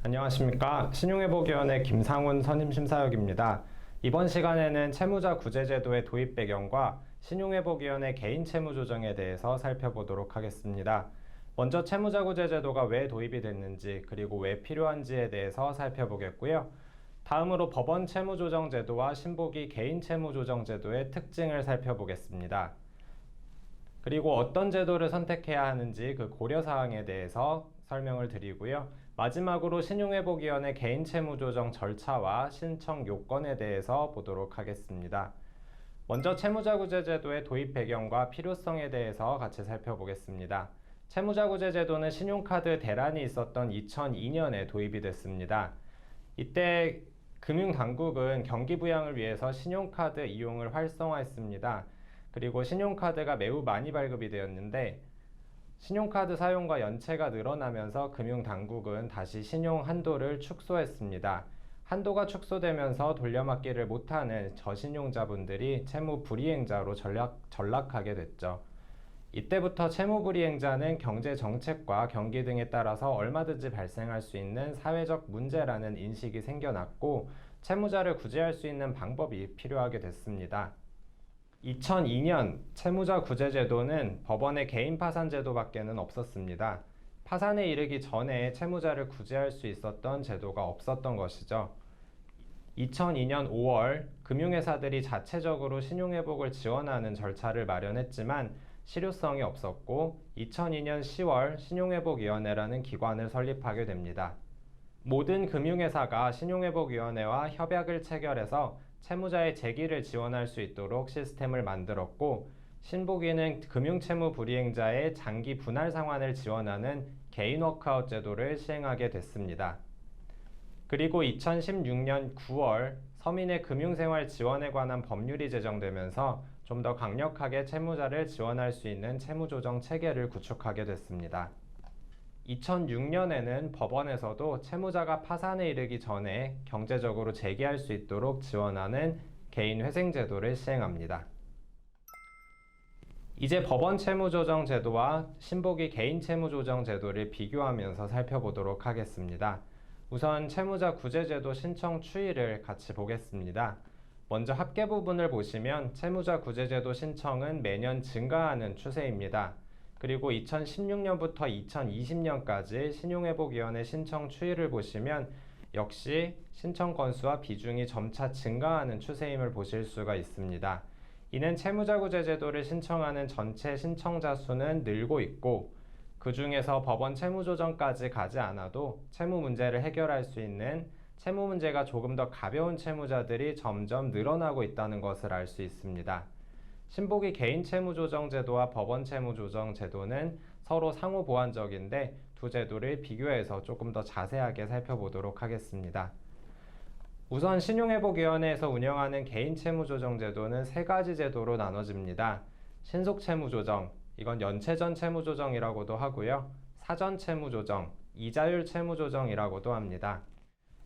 안녕하십니까. 신용회복위원회 김상훈 선임심사역입니다. 이번 시간에는 채무자 구제제도의 도입 배경과 신용회복위원회 개인 채무조정에 대해서 살펴보도록 하겠습니다. 먼저 채무자 구제제도가 왜 도입이 됐는지 그리고 왜 필요한지에 대해서 살펴보겠고요. 다음으로 법원 채무조정제도와 신보기 개인 채무조정제도의 특징을 살펴보겠습니다. 그리고 어떤 제도를 선택해야 하는지 그 고려사항에 대해서 설명을 드리고요. 마지막으로 신용회복위원회 개인 채무조정 절차와 신청 요건에 대해서 보도록 하겠습니다. 먼저 채무자구제제도의 도입 배경과 필요성에 대해서 같이 살펴보겠습니다. 채무자구제제도는 신용카드 대란이 있었던 2002년에 도입이 됐습니다. 이때 금융당국은 경기부양을 위해서 신용카드 이용을 활성화했습니다. 그리고 신용카드가 매우 많이 발급이 되었는데 신용카드 사용과 연체가 늘어나면서 금융당국은 다시 신용 한도를 축소했습니다. 한도가 축소되면서 돌려막기를 못하는 저신용자분들이 채무 불이행자로 전락하게 됐죠. 이때부터 채무 불이행자는 경제 정책과 경기 등에 따라서 얼마든지 발생할 수 있는 사회적 문제라는 인식이 생겨났고 채무자를 구제할 수 있는 방법이 필요하게 됐습니다. 2002년 채무자 구제제도는 법원의 개인 파산 제도밖에는 없었습니다. 파산에 이르기 전에 채무자를 구제할 수 있었던 제도가 없었던 것이죠. 2002년 5월 금융회사들이 자체적으로 신용회복을 지원하는 절차를 마련했지만 실효성이 없었고 2002년 10월 신용회복위원회라는 기관을 설립하게 됩니다. 모든 금융회사가 신용회복위원회와 협약을 체결해서 채무자의 재기를 지원할 수 있도록 시스템을 만들었고 신보기는 금융채무 불이행자의 장기 분할 상환을 지원하는 개인 워크아웃 제도를 시행하게 됐습니다. 그리고 2016년 9월 서민의 금융생활 지원에 관한 법률이 제정되면서 좀 더 강력하게 채무자를 지원할 수 있는 채무조정 체계를 구축하게 됐습니다. 2006년에는 법원에서도 채무자가 파산에 이르기 전에 경제적으로 재기할 수 있도록 지원하는 개인회생제도를 시행합니다. 이제 법원 채무조정제도와 신보기 개인 채무조정제도를 비교하면서 살펴보도록 하겠습니다. 우선 채무자 구제제도 신청 추이를 같이 보겠습니다. 먼저 합계 부분을 보시면 채무자 구제제도 신청은 매년 증가하는 추세입니다. 그리고 2016년부터 2020년까지 신용회복위원회 신청 추이를 보시면 역시 신청 건수와 비중이 점차 증가하는 추세임을 보실 수가 있습니다. 이는 채무자구제제도를 신청하는 전체 신청자 수는 늘고 있고 그 중에서 법원 채무조정까지 가지 않아도 채무 문제를 해결할 수 있는 채무 문제가 조금 더 가벼운 채무자들이 점점 늘어나고 있다는 것을 알 수 있습니다. 신보기 개인 채무조정제도와 법원 채무조정제도는 서로 상호 보완적인데 두 제도를 비교해서 조금 더 자세하게 살펴보도록 하겠습니다. 우선 신용회복위원회에서 운영하는 개인 채무조정제도는 세 가지 제도로 나눠집니다. 신속채무조정, 이건 연체전 채무조정이라고도 하고요. 사전 채무조정, 이자율 채무조정이라고도 합니다.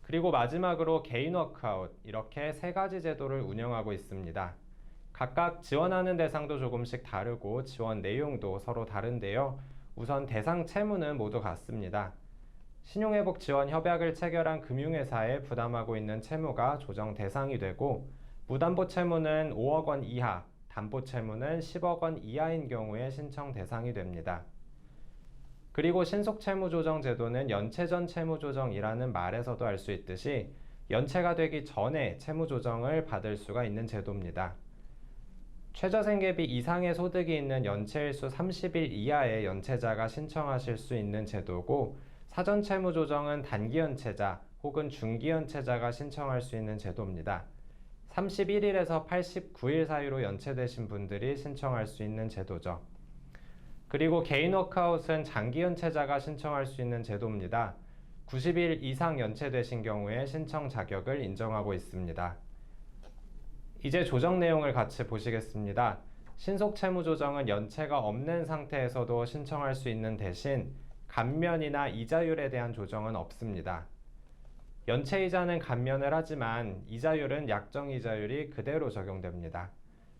그리고 마지막으로 개인 워크아웃, 이렇게 세 가지 제도를 운영하고 있습니다. 각각 지원하는 대상도 조금씩 다르고 지원 내용도 서로 다른데요. 우선 대상 채무는 모두 같습니다. 신용회복 지원 협약을 체결한 금융회사에 부담하고 있는 채무가 조정 대상이 되고 무담보 채무는 5억 원 이하, 담보 채무는 10억 원 이하인 경우에 신청 대상이 됩니다. 그리고 신속채무조정 제도는 연체전 채무조정이라는 말에서도 알 수 있듯이 연체가 되기 전에 채무조정을 받을 수가 있는 제도입니다. 최저생계비 이상의 소득이 있는 연체일수 30일 이하의 연체자가 신청하실 수 있는 제도고 사전채무조정은 단기연체자 혹은 중기연체자가 신청할 수 있는 제도입니다. 31일에서 89일 사이로 연체되신 분들이 신청할 수 있는 제도죠. 그리고 개인 워크아웃은 장기연체자가 신청할 수 있는 제도입니다. 90일 이상 연체되신 경우에 신청 자격을 인정하고 있습니다. 이제 조정 내용을 같이 보시겠습니다. 신속채무조정은 연체가 없는 상태에서도 신청할 수 있는 대신 감면이나 이자율에 대한 조정은 없습니다. 연체이자는 감면을 하지만 이자율은 약정이자율이 그대로 적용됩니다.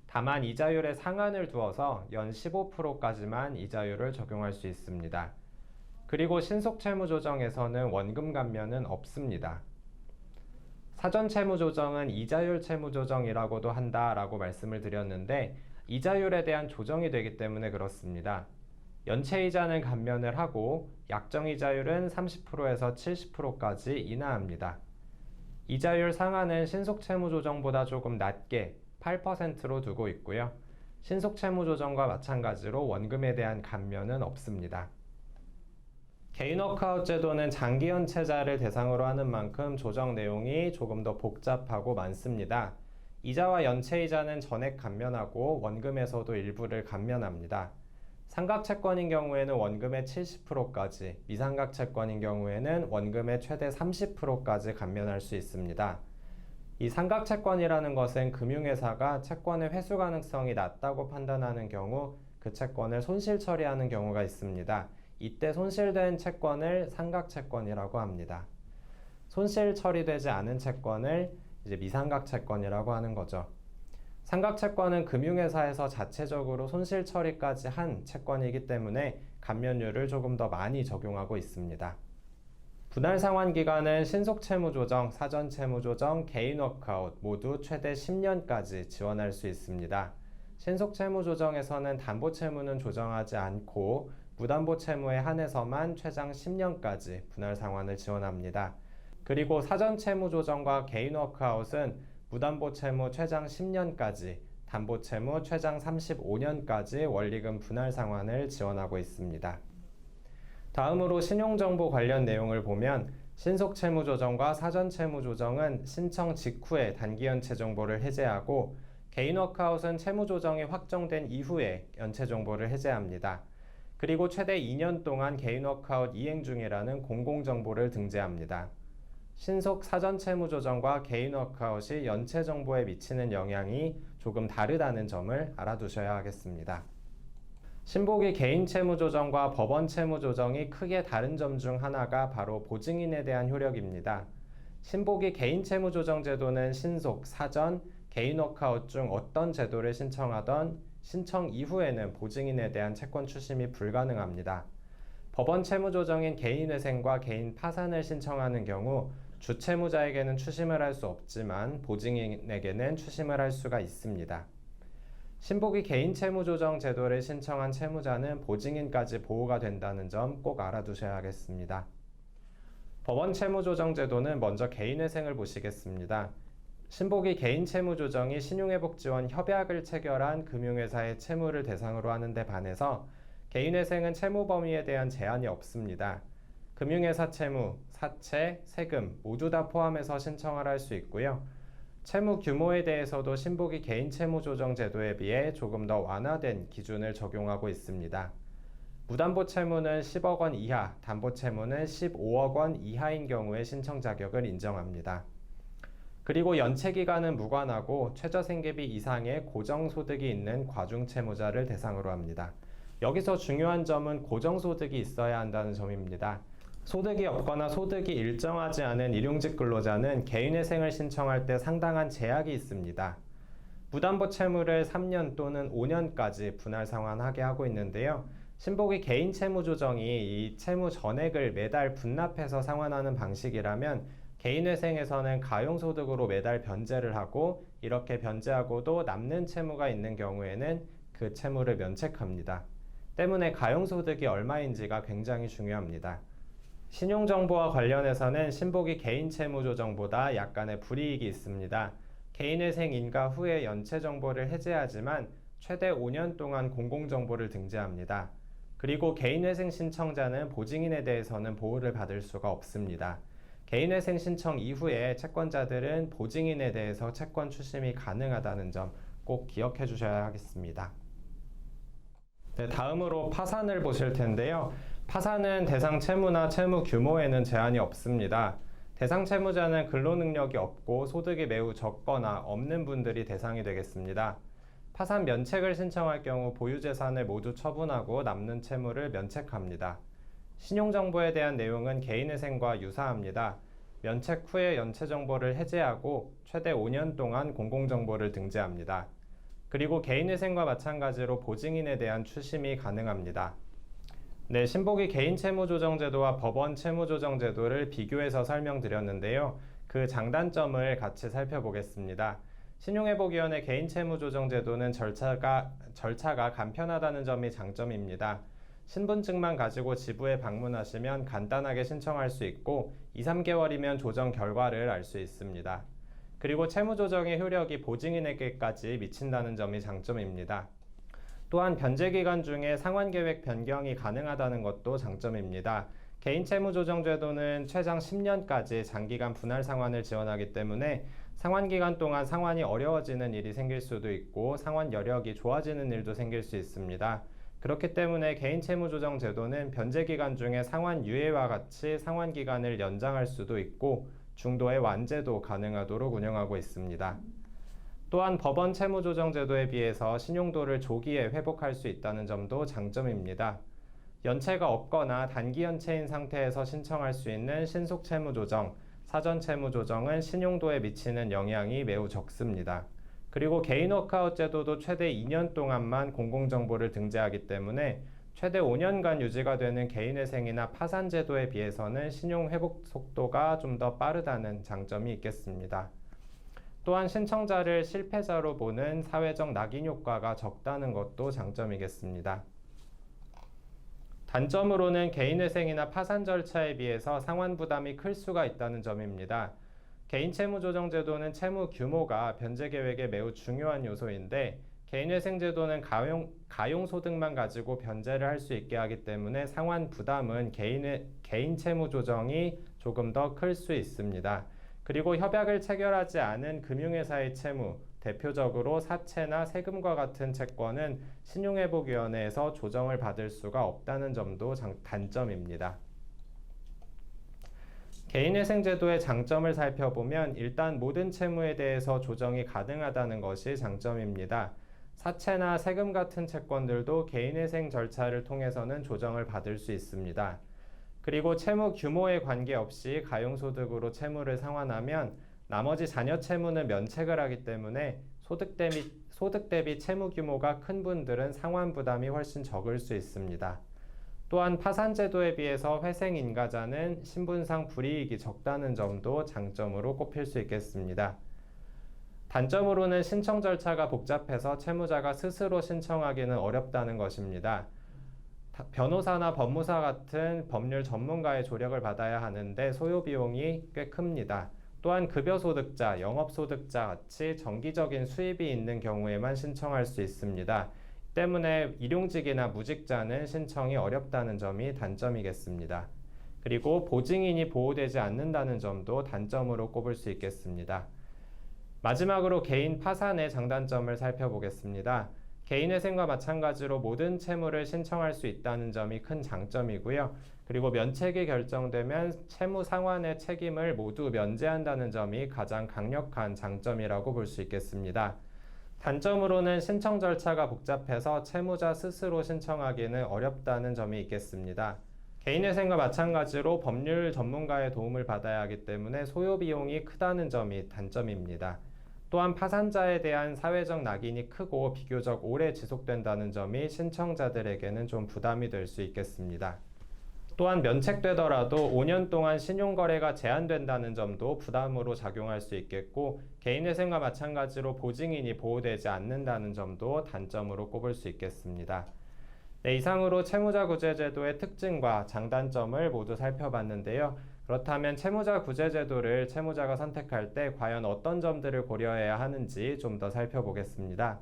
다만 이자율의 상한을 두어서 연 15%까지만 이자율을 적용할 수 있습니다. 그리고 신속채무조정에서는 원금 감면은 없습니다. 사전채무조정은 이자율 채무조정이라고도 한다라고 말씀을 드렸는데 이자율에 대한 조정이 되기 때문에 그렇습니다. 연체이자는 감면을 하고 약정이자율은 30%에서 70%까지 인하합니다. 이자율 상한은 신속채무조정보다 조금 낮게 8%로 두고 있고요. 신속채무조정과 마찬가지로 원금에 대한 감면은 없습니다. 개인워크아웃 제도는 장기 연체자를 대상으로 하는 만큼 조정 내용이 조금 더 복잡하고 많습니다. 이자와 연체이자는 전액 감면하고 원금에서도 일부를 감면합니다. 삼각채권인 경우에는 원금의 70%까지, 미삼각채권인 경우에는 원금의 최대 30%까지 감면할 수 있습니다. 이 삼각채권이라는 것은 금융회사가 채권의 회수 가능성이 낮다고 판단하는 경우 그 채권을 손실 처리하는 경우가 있습니다. 이때 손실된 채권을 삼각채권이라고 합니다. 손실 처리되지 않은 채권을 이제 미삼각채권이라고 하는 거죠. 삼각채권은 금융회사에서 자체적으로 손실 처리까지 한 채권이기 때문에 감면율을 조금 더 많이 적용하고 있습니다. 분할 상환 기간은 신속채무조정, 사전채무조정, 개인워크아웃 모두 최대 10년까지 지원할 수 있습니다. 신속채무조정에서는 담보채무는 조정하지 않고 무담보채무에 한해서만 최장 10년까지 분할 상환을 지원합니다. 그리고 사전채무조정과 개인워크아웃은 무담보채무 최장 10년까지, 담보채무 최장 35년까지 원리금 분할 상환을 지원하고 있습니다. 다음으로 신용정보 관련 내용을 보면 신속채무조정과 사전채무조정은 신청 직후에 단기연체 정보를 해제하고 개인워크아웃은 채무조정이 확정된 이후에 연체 정보를 해제합니다. 그리고 최대 2년 동안 개인워크아웃 이행 중이라는 공공정보를 등재합니다. 신속 사전채무조정과 개인워크아웃이 연체 정보에 미치는 영향이 조금 다르다는 점을 알아두셔야 하겠습니다. 신보기 개인채무조정과 법원채무조정이 크게 다른 점 중 하나가 바로 보증인에 대한 효력입니다. 신보기 개인채무조정 제도는 신속, 사전, 개인워크아웃 중 어떤 제도를 신청하던 신청 이후에는 보증인에 대한 채권 추심이 불가능합니다. 법원 채무조정인 개인회생과 개인 파산을 신청하는 경우 주채무자에게는 추심을 할 수 없지만 보증인에게는 추심을 할 수가 있습니다. 신보기 개인채무조정 제도를 신청한 채무자는 보증인까지 보호가 된다는 점 꼭 알아두셔야겠습니다. 법원 채무조정 제도는 먼저 개인회생을 보시겠습니다. 신보기 개인채무조정이 신용회복지원 협약을 체결한 금융회사의 채무를 대상으로 하는 데 반해서 개인회생은 채무 범위에 대한 제한이 없습니다. 금융회사 채무, 사채, 세금 모두 다 포함해서 신청을 할 수 있고요. 채무 규모에 대해서도 신보기 개인채무조정 제도에 비해 조금 더 완화된 기준을 적용하고 있습니다. 무담보 채무는 10억 원 이하, 담보 채무는 15억 원 이하인 경우에 신청 자격을 인정합니다. 그리고 연체 기간은 무관하고 최저생계비 이상의 고정소득이 있는 과중채무자를 대상으로 합니다. 여기서 중요한 점은 고정소득이 있어야 한다는 점입니다. 소득이 없거나 소득이 일정하지 않은 일용직 근로자는 개인회생을 신청할 때 상당한 제약이 있습니다. 무담보 채무를 3년 또는 5년까지 분할 상환하게 하고 있는데요. 신보기 개인채무조정이 이 채무 전액을 매달 분납해서 상환하는 방식이라면 개인회생에서는 가용소득으로 매달 변제를 하고 이렇게 변제하고도 남는 채무가 있는 경우에는 그 채무를 면책합니다. 때문에 가용소득이 얼마인지가 굉장히 중요합니다. 신용정보와 관련해서는 신보기 개인채무조정보다 약간의 불이익이 있습니다. 개인회생 인가 후에 연체 정보를 해제하지만 최대 5년 동안 공공정보를 등재합니다. 그리고 개인회생 신청자는 보증인에 대해서는 보호를 받을 수가 없습니다. 개인회생 신청 이후에 채권자들은 보증인에 대해서 채권 추심이 가능하다는 점 꼭 기억해 주셔야 하겠습니다. 네, 다음으로 파산을 보실 텐데요. 파산은 대상 채무나 채무 규모에는 제한이 없습니다. 대상 채무자는 근로능력이 없고 소득이 매우 적거나 없는 분들이 대상이 되겠습니다. 파산 면책을 신청할 경우 보유재산을 모두 처분하고 남는 채무를 면책합니다. 신용정보에 대한 내용은 개인회생과 유사합니다. 면책 후에 연체정보를 해제하고 최대 5년 동안 공공정보를 등재합니다. 그리고 개인회생과 마찬가지로 보증인에 대한 추심이 가능합니다. 네, 신보기 개인채무조정제도와 법원 채무조정제도를 비교해서 설명드렸는데요. 그 장단점을 같이 살펴보겠습니다. 신용회복위원회 개인채무조정제도는 절차가 간편하다는 점이 장점입니다. 신분증만 가지고 지부에 방문하시면 간단하게 신청할 수 있고 2, 3개월이면 조정 결과를 알 수 있습니다. 그리고 채무조정의 효력이 보증인에게까지 미친다는 점이 장점입니다. 또한 변제기간 중에 상환계획 변경이 가능하다는 것도 장점입니다. 개인채무조정제도는 최장 10년까지 장기간 분할 상환을 지원하기 때문에 상환기간 동안 상환이 어려워지는 일이 생길 수도 있고 상환 여력이 좋아지는 일도 생길 수 있습니다. 그렇기 때문에 개인채무조정제도는 변제기간 중에 상환 유예와 같이 상환기간을 연장할 수도 있고 중도의 완제도 가능하도록 운영하고 있습니다. 또한 법원 채무조정제도에 비해서 신용도를 조기에 회복할 수 있다는 점도 장점입니다. 연체가 없거나 단기 연체인 상태에서 신청할 수 있는 신속채무조정, 사전채무조정은 신용도에 미치는 영향이 매우 적습니다. 그리고 개인 워크아웃 제도도 최대 2년 동안만 공공정보를 등재하기 때문에 최대 5년간 유지가 되는 개인회생이나 파산제도에 비해서는 신용회복 속도가 좀 더 빠르다는 장점이 있겠습니다. 또한 신청자를 실패자로 보는 사회적 낙인 효과가 적다는 것도 장점이겠습니다. 단점으로는 개인회생이나 파산 절차에 비해서 상환 부담이 클 수가 있다는 점입니다. 개인채무조정제도는 채무 규모가 변제계획에 매우 중요한 요소인데 개인회생제도는 가용소득만 가지고 변제를 할 수 있게 하기 때문에 상환 부담은 개인채무조정이 조금 더 클 수 있습니다. 그리고 협약을 체결하지 않은 금융회사의 채무, 대표적으로 사채나 세금과 같은 채권은 신용회복위원회에서 조정을 받을 수가 없다는 점도 단점입니다. 개인회생제도의 장점을 살펴보면 일단 모든 채무에 대해서 조정이 가능하다는 것이 장점입니다. 사채나 세금 같은 채권들도 개인회생 절차를 통해서는 조정을 받을 수 있습니다. 그리고 채무 규모에 관계없이 가용소득으로 채무를 상환하면 나머지 잔여 채무는 면책을 하기 때문에 소득 대비 채무 규모가 큰 분들은 상환 부담이 훨씬 적을 수 있습니다. 또한 파산제도에 비해서 회생인가자는 신분상 불이익이 적다는 점도 장점으로 꼽힐 수 있겠습니다. 단점으로는 신청 절차가 복잡해서 채무자가 스스로 신청하기는 어렵다는 것입니다. 변호사나 법무사 같은 법률 전문가의 조력을 받아야 하는데 소요 비용이 꽤 큽니다. 또한 급여소득자, 영업소득자 같이 정기적인 수입이 있는 경우에만 신청할 수 있습니다. 때문에 일용직이나 무직자는 신청이 어렵다는 점이 단점이겠습니다. 그리고 보증인이 보호되지 않는다는 점도 단점으로 꼽을 수 있겠습니다. 마지막으로 개인 파산의 장단점을 살펴보겠습니다. 개인회생과 마찬가지로 모든 채무를 신청할 수 있다는 점이 큰 장점이고요. 그리고 면책이 결정되면 채무 상환의 책임을 모두 면제한다는 점이 가장 강력한 장점이라고 볼 수 있겠습니다. 단점으로는 신청 절차가 복잡해서 채무자 스스로 신청하기는 어렵다는 점이 있겠습니다. 개인회생과 마찬가지로 법률 전문가의 도움을 받아야 하기 때문에 소요 비용이 크다는 점이 단점입니다. 또한 파산자에 대한 사회적 낙인이 크고 비교적 오래 지속된다는 점이 신청자들에게는 좀 부담이 될 수 있겠습니다. 또한 면책되더라도 5년 동안 신용거래가 제한된다는 점도 부담으로 작용할 수 있겠고 개인회생과 마찬가지로 보증인이 보호되지 않는다는 점도 단점으로 꼽을 수 있겠습니다. 네, 이상으로 채무자구제제도의 특징과 장단점을 모두 살펴봤는데요. 그렇다면 채무자구제제도를 채무자가 선택할 때 과연 어떤 점들을 고려해야 하는지 좀 더 살펴보겠습니다.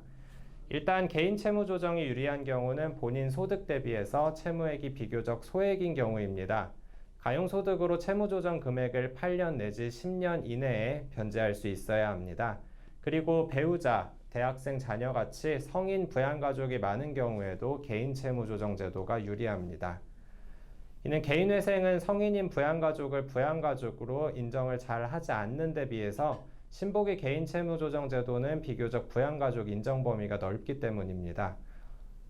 일단 개인 채무 조정이 유리한 경우는 본인 소득 대비해서 채무액이 비교적 소액인 경우입니다. 가용소득으로 채무 조정 금액을 8년 내지 10년 이내에 변제할 수 있어야 합니다. 그리고 배우자, 대학생 자녀같이 성인 부양가족이 많은 경우에도 개인 채무 조정 제도가 유리합니다. 이는 개인회생은 성인인 부양가족을 부양가족으로 인정을 잘 하지 않는 데 비해서 신보기 개인채무조정제도는 비교적 부양가족 인정 범위가 넓기 때문입니다.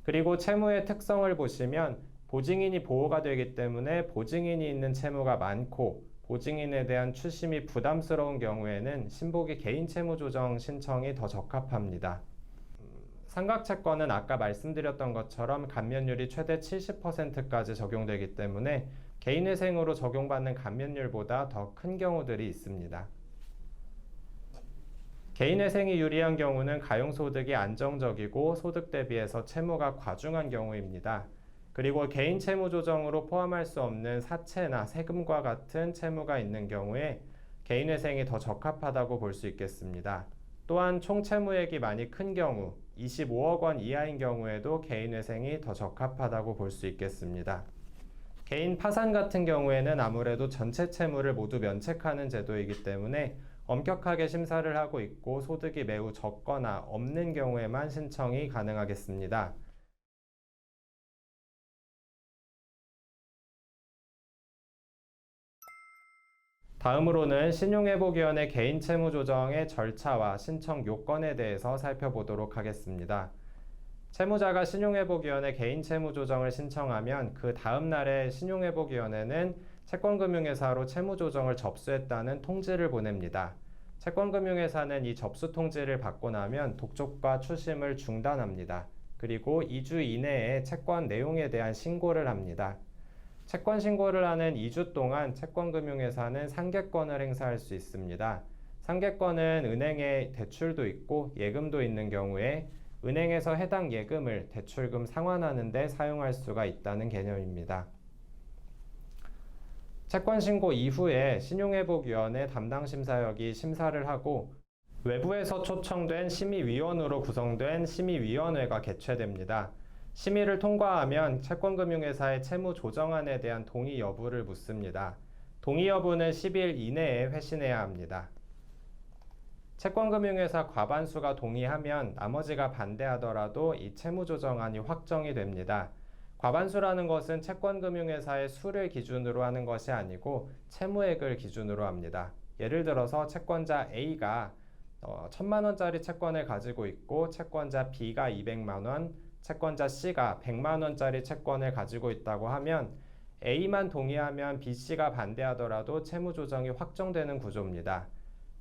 그리고 채무의 특성을 보시면 보증인이 보호가 되기 때문에 보증인이 있는 채무가 많고 보증인에 대한 추심이 부담스러운 경우에는 신보기 개인채무조정 신청이 더 적합합니다. 삼각채권은 아까 말씀드렸던 것처럼 감면율이 최대 70%까지 적용되기 때문에 개인회생으로 적용받는 감면율보다 더 큰 경우들이 있습니다. 개인회생이 유리한 경우는 가용소득이 안정적이고 소득 대비해서 채무가 과중한 경우입니다. 그리고 개인 채무 조정으로 포함할 수 없는 사채나 세금과 같은 채무가 있는 경우에 개인회생이 더 적합하다고 볼 수 있겠습니다. 또한 총 채무액이 많이 큰 경우, 25억 원 이하인 경우에도 개인회생이 더 적합하다고 볼 수 있겠습니다. 개인 파산 같은 경우에는 아무래도 전체 채무를 모두 면책하는 제도이기 때문에 엄격하게 심사를 하고 있고 소득이 매우 적거나 없는 경우에만 신청이 가능하겠습니다. 다음으로는 신용회복위원회 개인채무조정의 절차와 신청 요건에 대해서 살펴보도록 하겠습니다. 채무자가 신용회복위원회 개인채무조정을 신청하면 그 다음 날에 신용회복위원회는 채권금융회사로 채무조정을 접수했다는 통지를 보냅니다. 채권금융회사는 이 접수 통지를 받고 나면 독촉과 추심을 중단합니다. 그리고 2주 이내에 채권 내용에 대한 신고를 합니다. 채권 신고를 하는 2주 동안 채권금융회사는 상계권을 행사할 수 있습니다. 상계권은 은행에 대출도 있고 예금도 있는 경우에 은행에서 해당 예금을 대출금 상환하는 데 사용할 수가 있다는 개념입니다. 채권 신고 이후에 신용회복위원회 담당 심사역이 심사를 하고 외부에서 초청된 심의위원으로 구성된 심의위원회가 개최됩니다. 심의를 통과하면 채권금융회사의 채무 조정안에 대한 동의 여부를 묻습니다. 동의 여부는 10일 이내에 회신해야 합니다. 채권금융회사 과반수가 동의하면 나머지가 반대하더라도 이 채무조정안이 확정이 됩니다. 과반수라는 것은 채권금융회사의 수를 기준으로 하는 것이 아니고 채무액을 기준으로 합니다. 예를 들어서 채권자 A가 1,000만 원짜리 채권을 가지고 있고 채권자 B가 200만 원, 채권자 C가 100만 원짜리 채권을 가지고 있다고 하면 A만 동의하면 B, C가 반대하더라도 채무조정이 확정되는 구조입니다.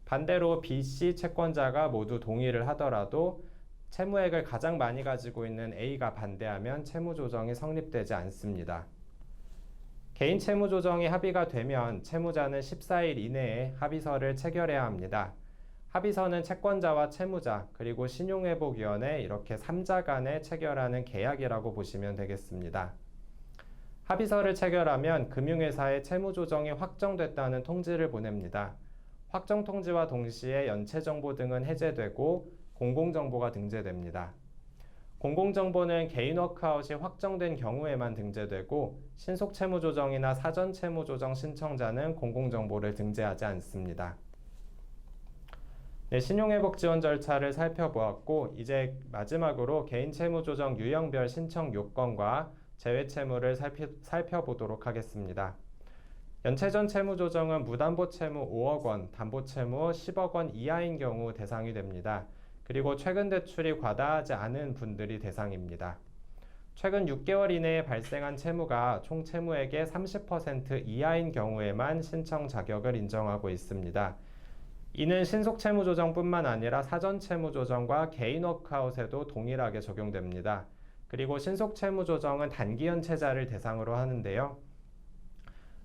반대로 B, C 채권자가 모두 동의를 하더라도 채무액을 가장 많이 가지고 있는 A가 반대하면 채무조정이 성립되지 않습니다. 개인 채무조정이 합의가 되면 채무자는 14일 이내에 합의서를 체결해야 합니다. 합의서는 채권자와 채무자 그리고 신용회복위원회 이렇게 3자 간에 체결하는 계약이라고 보시면 되겠습니다. 합의서를 체결하면 금융회사의 채무조정이 확정됐다는 통지를 보냅니다. 확정 통지와 동시에 연체정보 등은 해제되고 공공정보가 등재됩니다. 공공정보는 개인 워크아웃이 확정된 경우에만 등재되고 신속채무조정이나 사전채무조정 신청자는 공공정보를 등재하지 않습니다. 네, 신용회복 지원 절차를 살펴보았고 이제 마지막으로 개인채무조정 유형별 신청 요건과 제외채무를 살펴보도록 하겠습니다. 연체전 채무조정은 무담보채무 5억 원, 담보채무 10억 원 이하인 경우 대상이 됩니다. 그리고 최근 대출이 과다하지 않은 분들이 대상입니다. 최근 6개월 이내에 발생한 채무가 총 채무액의 30% 이하인 경우에만 신청 자격을 인정하고 있습니다. 이는 신속채무조정뿐만 아니라 사전채무조정과 개인 워크아웃에도 동일하게 적용됩니다. 그리고 신속채무조정은 단기연체자를 대상으로 하는데요.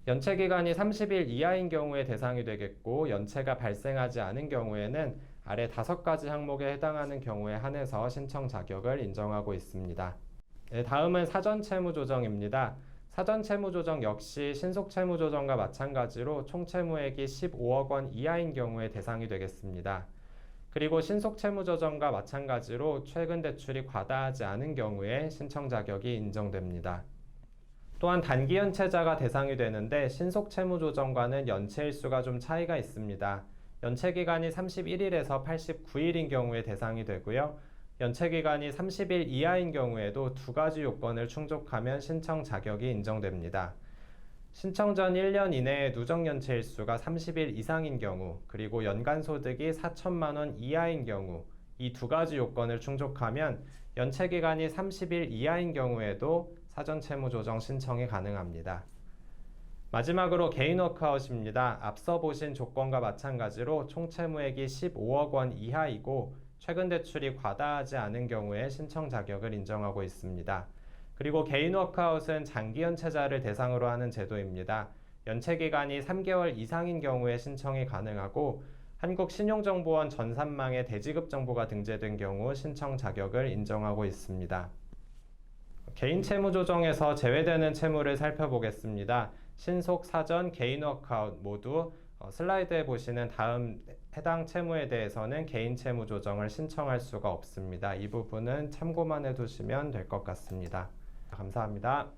연체기간이 30일 이하인 경우에 대상이 되겠고 연체가 발생하지 않은 경우에는 아래 5가지 항목에 해당하는 경우에 한해서 신청 자격을 인정하고 있습니다. 네, 다음은 사전채무조정입니다. 사전채무조정 역시 신속채무조정과 마찬가지로 총 채무액이 15억 원 이하인 경우에 대상이 되겠습니다. 그리고 신속채무조정과 마찬가지로 최근 대출이 과다하지 않은 경우에 신청 자격이 인정됩니다. 또한 단기연체자가 대상이 되는데 신속채무조정과는 연체일수가 좀 차이가 있습니다. 연체기간이 31일에서 89일인 경우에 대상이 되고요. 연체기간이 30일 이하인 경우에도 2가지 요건을 충족하면 신청 자격이 인정됩니다. 신청 전 1년 이내에 누적연체일수가 30일 이상인 경우 그리고 연간소득이 4천만 원 이하인 경우 이 2가지 요건을 충족하면 연체기간이 30일 이하인 경우에도 사전채무조정 신청이 가능합니다. 마지막으로 개인 워크아웃입니다. 앞서 보신 조건과 마찬가지로 총 채무액이 15억 원 이하이고 최근 대출이 과다하지 않은 경우에 신청 자격을 인정하고 있습니다. 그리고 개인 워크아웃은 장기 연체자를 대상으로 하는 제도입니다. 연체 기간이 3개월 이상인 경우에 신청이 가능하고 한국신용정보원 전산망에 대지급 정보가 등재된 경우 신청 자격을 인정하고 있습니다. 개인 채무 조정에서 제외되는 채무를 살펴보겠습니다. 신속, 사전, 개인 워크아웃 모두 슬라이드에 보시는 다음 해당 채무에 대해서는 개인 채무 조정을 신청할 수가 없습니다. 이 부분은 참고만 해두시면 될 것 같습니다. 감사합니다.